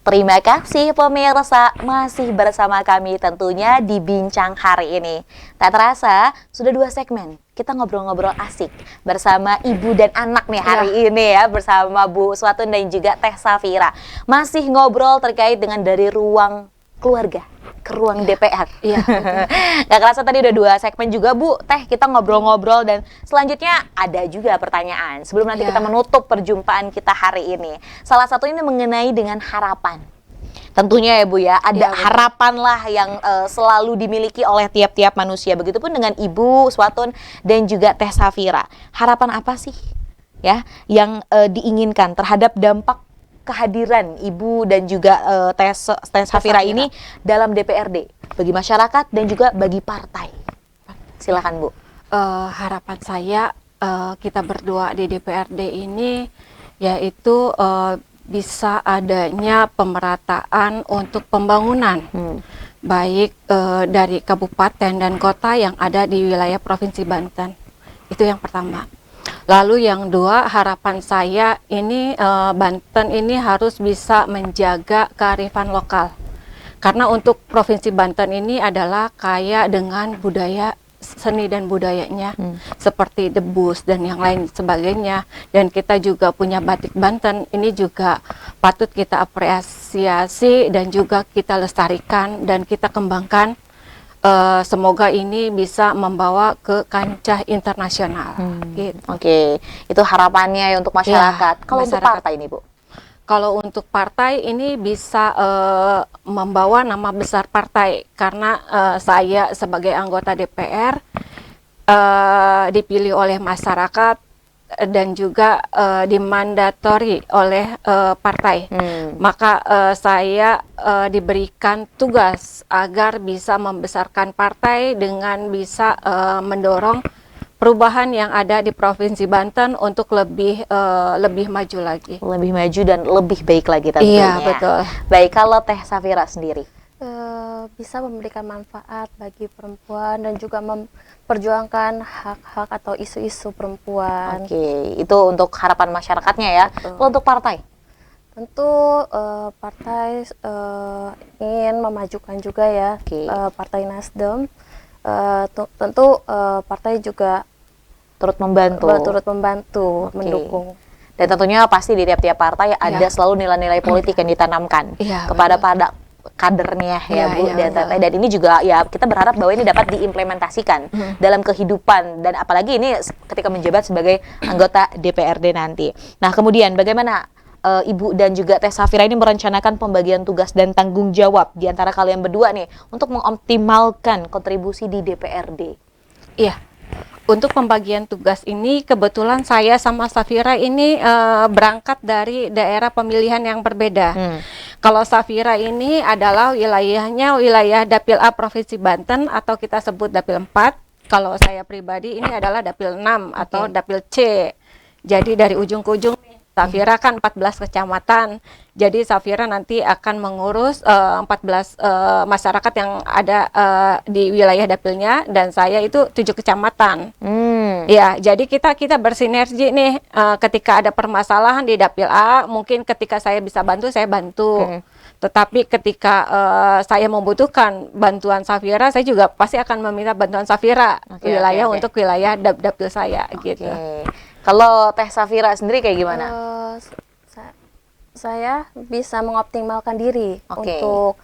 Terima kasih pemirsa, masih bersama kami tentunya di Bincang hari ini. Tak terasa, sudah 2 segmen. Kita ngobrol-ngobrol asik bersama ibu dan anak nih hari ini ya. Bersama Bu Uswatun dan juga Teh Safira. Masih ngobrol terkait dengan dari ruang keluarga ke ruang DPR. Iya. Gak kerasa tadi udah 2 segmen juga Bu, Teh, kita ngobrol-ngobrol dan selanjutnya ada juga pertanyaan. Sebelum nanti kita menutup perjumpaan kita hari ini. Salah satu ini mengenai dengan harapan. Tentunya ya Bu ya, ada harapan lah yang selalu dimiliki oleh tiap-tiap manusia. Begitupun dengan Ibu Uswatun dan juga Teh Safira. Harapan apa sih ya yang diinginkan terhadap dampak kehadiran Ibu dan juga Teh Safira ini dalam DPRD bagi masyarakat dan juga bagi partai? Silakan Bu. Harapan saya kita berdua di DPRD ini yaitu bisa adanya pemerataan untuk pembangunan baik dari kabupaten dan kota yang ada di wilayah Provinsi Banten. Itu yang pertama. Lalu yang 2, harapan saya ini Banten ini harus bisa menjaga kearifan lokal. Karena untuk Provinsi Banten ini adalah kaya dengan budaya seni dan budayanya seperti debus dan yang lain sebagainya. Dan kita juga punya batik Banten, ini juga patut kita apresiasi dan juga kita lestarikan dan kita kembangkan. Semoga ini bisa membawa ke kancah internasional. Gitu. Oke, itu harapannya ya untuk masyarakat. Kalau untuk partai ini Bu? Kalau untuk partai ini bisa membawa nama besar partai karena saya sebagai anggota DPR dipilih oleh masyarakat dan juga dimandatori oleh partai. Maka saya diberikan tugas agar bisa membesarkan partai dengan bisa mendorong perubahan yang ada di Provinsi Banten untuk lebih maju lagi. Lebih maju dan lebih baik lagi tentunya. Iya, betul. Baik, kalau Teh Safira sendiri? Bisa memberikan manfaat bagi perempuan dan juga memperjuangkan hak-hak atau isu-isu perempuan. Oke, itu untuk harapan masyarakatnya ya. Kalau untuk partai? Tentu partai ingin memajukan juga ya, Partai Nasdem. Tentu partai juga turut membantu, mendukung. Dan tentunya pasti di tiap-tiap partai ada selalu nilai-nilai politik yang ditanamkan kepada kadernya ya Bu. Dan ini juga ya kita berharap bahwa ini dapat diimplementasikan dalam kehidupan dan apalagi ini ketika menjabat sebagai anggota DPRD nanti. Nah, kemudian bagaimana Ibu dan juga Teh Safira ini merencanakan pembagian tugas dan tanggung jawab di antara kalian berdua nih untuk mengoptimalkan kontribusi di DPRD? Iya. Untuk pembagian tugas ini kebetulan saya sama Safira ini berangkat dari daerah pemilihan yang berbeda. Kalau Safira ini adalah wilayahnya wilayah Dapil A Provinsi Banten atau kita sebut Dapil 4. Kalau saya pribadi ini adalah Dapil 6 atau Dapil C. Jadi dari ujung ke ujung Safira kan 14 kecamatan. Jadi Safira nanti akan mengurus 14 masyarakat yang ada di wilayah dapilnya dan saya itu 7 kecamatan. Ya, jadi kita bersinergi nih ketika ada permasalahan di Dapil A, mungkin ketika saya bisa bantu saya bantu. Tetapi ketika saya membutuhkan bantuan Safira, saya juga pasti akan meminta bantuan Safira untuk wilayah dapil saya gitu. Kalau Teh Safira sendiri kayak gimana? Saya bisa mengoptimalkan diri untuk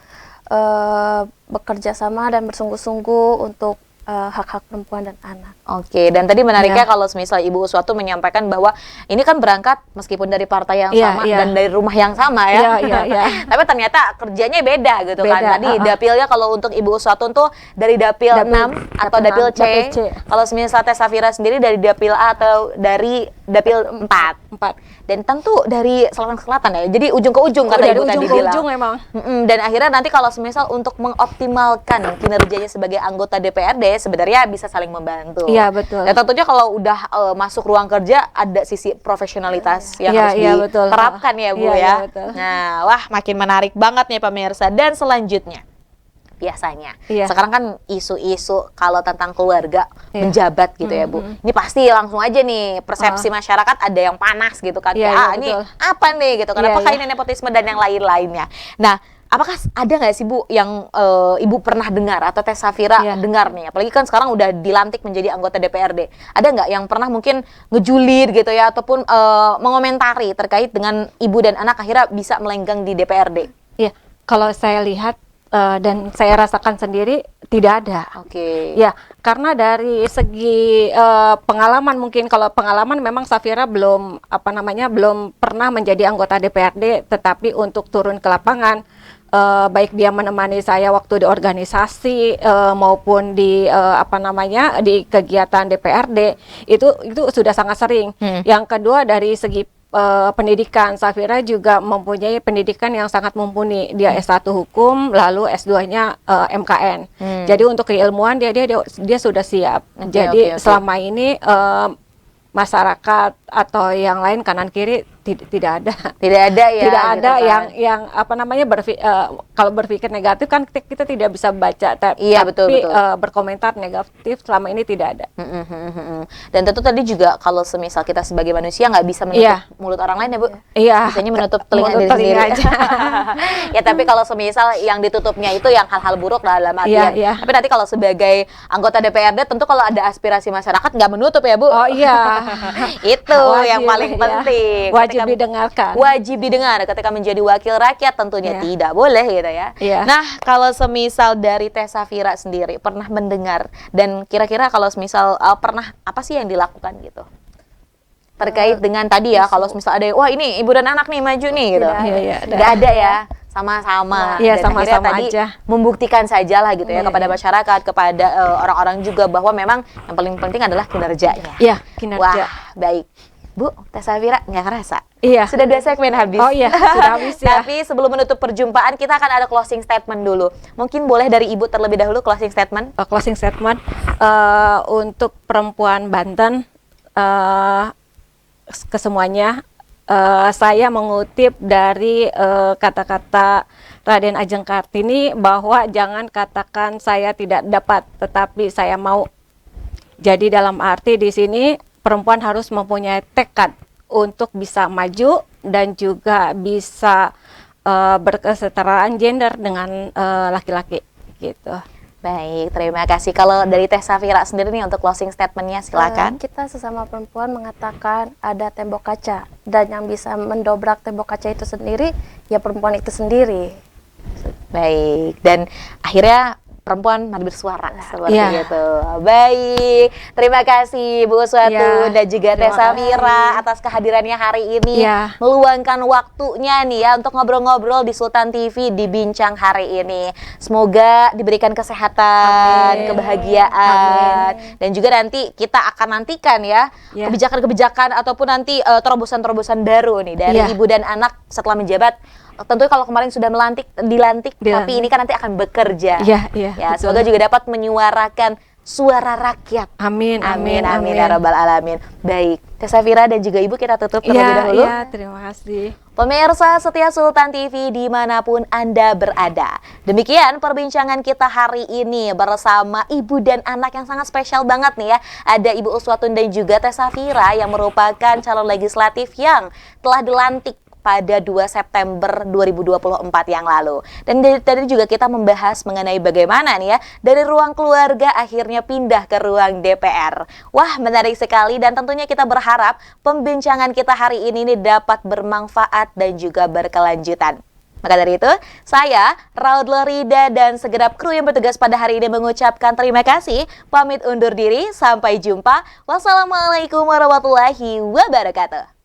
bekerja sama dan bersungguh-sungguh untuk hak-hak perempuan dan anak. Oke, dan tadi menariknya kalau misalnya Ibu Uswatun menyampaikan bahwa ini kan berangkat meskipun dari partai yang sama dan dari rumah yang sama ya. Tapi ternyata kerjanya beda gitu kan. Tadi dapilnya kalau untuk Ibu Uswatun tuh dari dapil 6 atau dapil C. Kalau misalnya Teh Safira sendiri dari dapil A atau dari dapil 4. Dan tentu dari selatan ke selatan ya. Jadi ujung ke ujung kata Ibu tadi bilang. Dari ujung ke ujung memang. Dan akhirnya nanti kalau semisal untuk mengoptimalkan kinerjanya sebagai anggota DPRD sebenarnya bisa saling membantu. Iya, betul. Dan tentunya kalau udah masuk ruang kerja ada sisi profesionalitas yang harus diterapkan ya Bu ya. Betul. Nah, wah makin menarik banget nih pemirsa. Dan selanjutnya biasanya. Iya. Sekarang kan isu-isu kalau tentang keluarga Iya. menjabat gitu ya Bu. Ini pasti langsung aja nih persepsi masyarakat ada yang panas gitu kan. Iya, Kayak, iya, ini betul. apa nih gitu. Kenapa Iya, ini nepotisme dan yang lain-lainnya. Nah, apakah ada nggak sih Bu yang Ibu pernah dengar atau Teh Safira Iya. dengar nih? Apalagi kan sekarang udah dilantik menjadi anggota DPRD. Ada nggak yang pernah mungkin ngejulir gitu ya ataupun mengomentari terkait dengan ibu dan anak akhirnya bisa melenggang di DPRD? Iya, kalau saya lihat dan saya rasakan sendiri tidak ada. Oke. Ya, karena dari segi pengalaman, mungkin kalau pengalaman memang Safira belum belum pernah menjadi anggota DPRD, tetapi untuk turun ke lapangan, baik dia menemani saya waktu di organisasi maupun di di kegiatan DPRD itu sudah sangat sering. Yang kedua dari segi pendidikan, Safira juga mempunyai pendidikan yang sangat mumpuni. Dia S1 hukum, lalu S2-nya MKN. Jadi untuk keilmuan dia sudah siap. Jadi selama ini masyarakat atau yang lain kanan kiri tidak ada. Tidak ada ya. Tidak ada gitu kan. yang kalau berpikir negatif kan kita tidak bisa baca, Iya, tapi betul. berkomentar negatif selama ini tidak ada. Dan tentu tadi juga kalau semisal kita sebagai manusia nggak bisa menutup Iya. mulut orang lain ya Bu. Iya. Bisanya menutup telinga Mulut diri telinga sendiri. aja. Ya tapi kalau semisal yang ditutupnya itu yang hal-hal buruk dalam artian. Iya. Tapi nanti kalau sebagai anggota DPRD tentu kalau ada aspirasi masyarakat nggak menutup ya Bu. Oh iya. Itu Wajib, yang paling ya. penting. Wajib Ketika- didengarkan. Wajib didengar ketika menjadi wakil rakyat tentunya Iya. tidak boleh gitu ya. Iya. Nah, kalau semisal dari Teh Safira sendiri pernah mendengar dan kira-kira kalau semisal pernah apa sih yang dilakukan gitu? Terkait dengan tadi ya, kalau semisal ada wah ini ibu dan anak nih maju nih gitu. Tidak ada. Iya, iya, Nggak ada ya. Sama-sama. Iya, Dan akhirnya sama-sama tadi aja. membuktikan sajalah gitu ya Iya, kepada iya. masyarakat, kepada orang-orang juga bahwa memang yang paling penting adalah kinerjanya. Iya, kinerja. Wah, baik. Bu, Teh Safira nggak kerasa? Iya. Sudah 2 segmen habis. Oh iya, sudah habis ya. Tapi sebelum menutup perjumpaan, kita akan ada closing statement dulu. Mungkin boleh dari Ibu terlebih dahulu closing statement? Closing statement untuk perempuan Banten kesemuanya, saya mengutip dari kata-kata Raden Ajeng Kartini bahwa jangan katakan saya tidak dapat, tetapi saya mau. Jadi dalam arti di sini perempuan harus mempunyai tekad untuk bisa maju dan juga bisa berkesetaraan gender dengan laki-laki gitu. Baik, terima kasih. Kalau dari Teh Safira sendiri nih untuk closing statement-nya silakan. Kita sesama perempuan mengatakan ada tembok kaca, dan yang bisa mendobrak tembok kaca itu sendiri ya perempuan itu sendiri. Baik, dan akhirnya perempuan mari bersuara seperti Iya. itu. Baik, terima kasih Bu Uswatun Iya, dan juga Teh terima Safira atas kehadirannya hari ini, Iya. meluangkan waktunya nih ya untuk ngobrol-ngobrol di Sultan TV di Bincang hari ini. Semoga diberikan kesehatan, Amin. kebahagiaan, dan juga nanti kita akan nantikan ya Iya. kebijakan-kebijakan ataupun nanti terobosan-terobosan baru nih dari Iya. ibu dan anak setelah menjabat. Tentunya kalau kemarin sudah dilantik, tapi ini kan nanti akan bekerja. Iya, iya, Ya, betul. semoga juga dapat menyuarakan suara rakyat. Amin, Amin, amin, amin, ya rabbal alamin. Baik, Teh Safira dan juga Ibu kita tutup terlebih Iya, dahulu. iya, terima kasih. Pemirsa setia Sultan TV dimanapun Anda berada. Demikian perbincangan kita hari ini bersama ibu dan anak yang sangat spesial banget nih ya. Ada Ibu Uswatun dan juga Teh Safira yang merupakan calon legislatif yang telah dilantik pada 2 September 2024 yang lalu. Dan dari tadi juga kita membahas mengenai bagaimana nih ya, dari ruang keluarga akhirnya pindah ke ruang DPR. Wah, menarik sekali dan tentunya kita berharap pembincangan kita hari ini dapat bermanfaat dan juga berkelanjutan. Maka dari itu, saya, Raud Lorida dan segenap kru yang bertugas pada hari ini mengucapkan terima kasih, pamit undur diri, sampai jumpa. Wassalamualaikum warahmatullahi wabarakatuh.